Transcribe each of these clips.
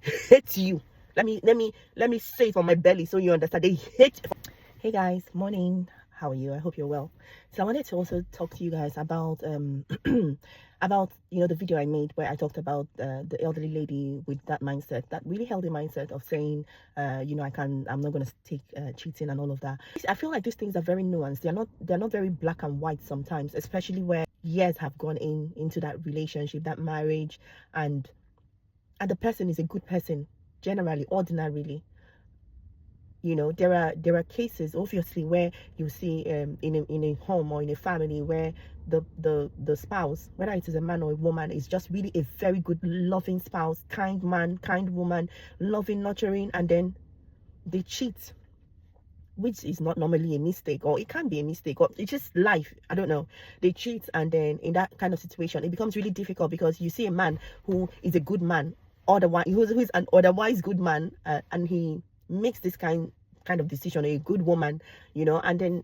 hate you. Let me say it from my belly so you understand. They hate. Hey guys, morning. How are you? I hope you're well. So I wanted to also talk to you guys about about the video I made where I talked about the elderly lady with that mindset, that really healthy mindset of saying I'm not going to take cheating and all of that. I feel like these things are very nuanced. They're not very black and white sometimes, especially where years have gone into that relationship, that marriage, and the person is a good person, generally, ordinarily. There are cases, obviously, where you see in a home or in a family where the spouse, whether it is a man or a woman, is just really a very good, loving spouse, kind man, kind woman, loving, nurturing, and then they cheat, which is not normally a mistake, or it can be a mistake, or it's just life. I don't know. They cheat, and then in that kind of situation, it becomes really difficult because you see a man who is a good man, otherwise who's an otherwise good man, and he makes this kind of decision, a good woman, and then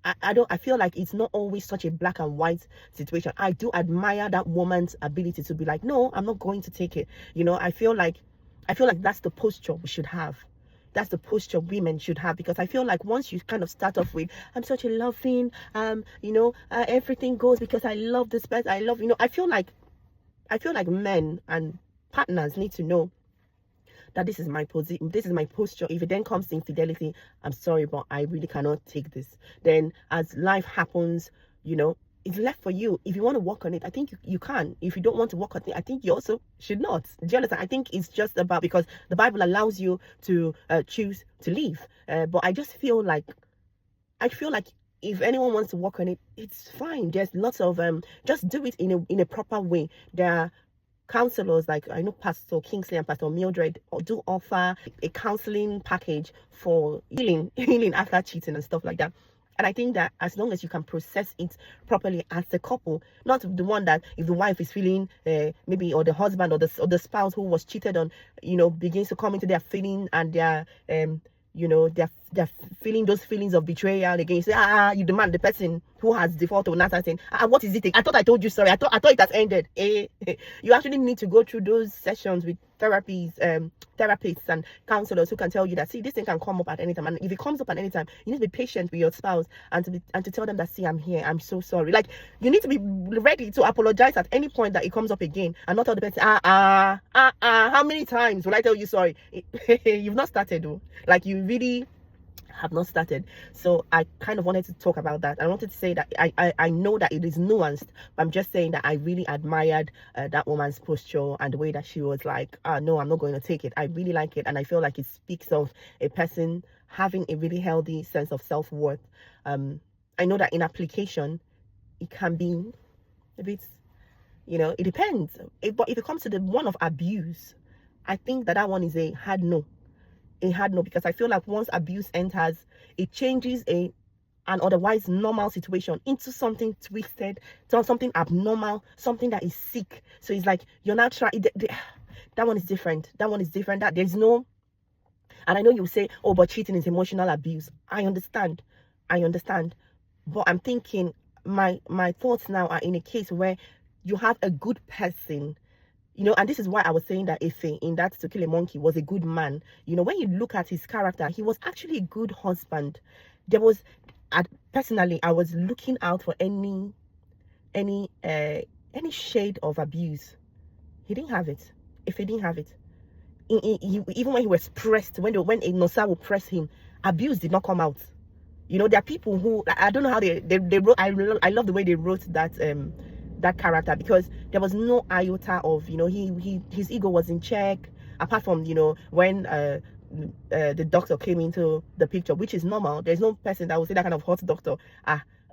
I feel like it's not always such a black and white situation. I do admire that woman's ability to be like, no, I'm not going to take it. I feel like that's the posture we should have. That's the posture women should have, because I feel like once you kind of start off with, I'm such a loving, everything goes because I love this person, I love, I feel like men and partners need to know that this is my position, this is my posture. If it then comes to infidelity, I'm sorry, but I really cannot take this. Then as life happens, it's left for you. If you want to work on it, I think you can. If you don't want to work on it, I think you also should not. Do you understand? I think it's just about, because the Bible allows you to choose to leave. But I just feel like, if anyone wants to work on it, it's fine. There's lots of just do it in a proper way. There are counselors, like I know Pastor Kingsley and Pastor Mildred do offer a counseling package for healing after cheating and stuff like that. And I think that as long as you can process it properly as a couple, not the one that if the wife is feeling maybe, or the husband or the spouse who was cheated on, begins to come into their feeling, and their they're feeling those feelings of betrayal again. You say, you demand the person who has defaulted on that saying, what is it? I thought I told you sorry. I thought it has ended. You actually need to go through those sessions with therapists and counselors who can tell you that, see, this thing can come up at any time, and if it comes up at any time, you need to be patient with your spouse and to tell them that, see, I'm here, I'm so sorry. Like, you need to be ready to apologize at any point that it comes up again, and not tell the person, how many times will I tell you sorry? You've not started though. Like, you really have not started. So I kind of wanted to talk about that. I wanted to say that I know that it is nuanced, but I'm just saying that I really admired that woman's posture and the way that she was like, no, I'm not going to take it. I really like it, and I feel like it speaks of a person having a really healthy sense of self-worth. I know that in application it can be a bit, it depends. But if it comes to the one of abuse, I think that one is a hard no. Because I feel like once abuse enters, it changes an otherwise normal situation into something twisted, something abnormal, something that is sick. So it's like you're not trying. That one is different. That there's no. And I know you say, oh, but cheating is emotional abuse. I understand, but I'm thinking my thoughts now are in a case where you have a good person. And this is why I was saying that Ife in that To Kill a Monkey was a good man. When you look at his character, he was actually a good husband. Personally, I was looking out for any shade of abuse. He didn't have it. If he didn't have it, even when he was pressed, when a Nosa would press him, abuse did not come out. There are people who, I don't know how they wrote. I love the way they wrote that character, because there was no iota of his ego was in check, apart from when the doctor came into the picture, which is normal. There's no person that will say that kind of hot doctor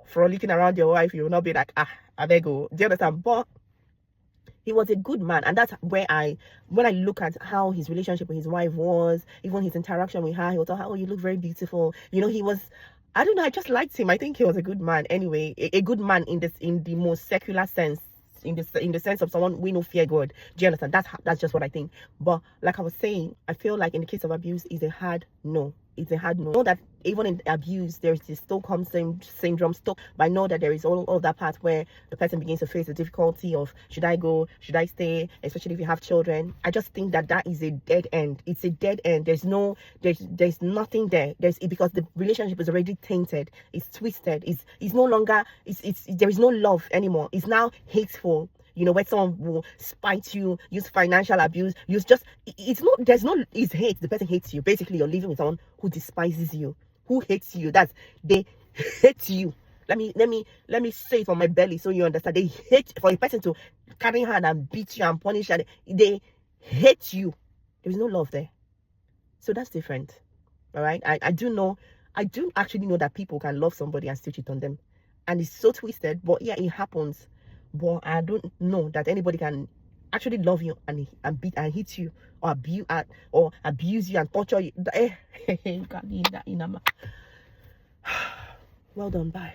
frolicking around your wife. You will not be like, I beg you. Do you understand? But he was a good man, and that's where when I look at how his relationship with his wife was, even his interaction with her, he was like, oh, you look very beautiful. He was, I don't know, I just liked him. I think he was a good man. Anyway, a good man in the most secular sense, in the sense of someone we know fear God. Do you understand? That's just what I think. But like I was saying, I feel like in the case of abuse, is a hard no. it's a hard no. Know that even in abuse, there's this Stockholm syndrome. But I know that there is all that part where the person begins to face the difficulty of, should I go, should I stay, especially if you have children. I just think that is a dead end. It's a dead end. There's nothing there. Because the relationship is already tainted. It's twisted. It's no longer, there is no love anymore. It's now hateful. You know, where someone will spite you, use financial abuse, it's hate. The person hates you. Basically, you're living with someone who despises you, who hates you. They hate you. Let me say it from my belly so you understand. They hate, for a person to carry hand and beat you and punish you. They hate you. There is no love there. So that's different. All right. I do actually know that people can love somebody and still cheat on them. And it's so twisted, but yeah, it happens. But I don't know that anybody can actually love you and beat and hit you or abuse you and torture you. You can't be that in a. Well done. Bye.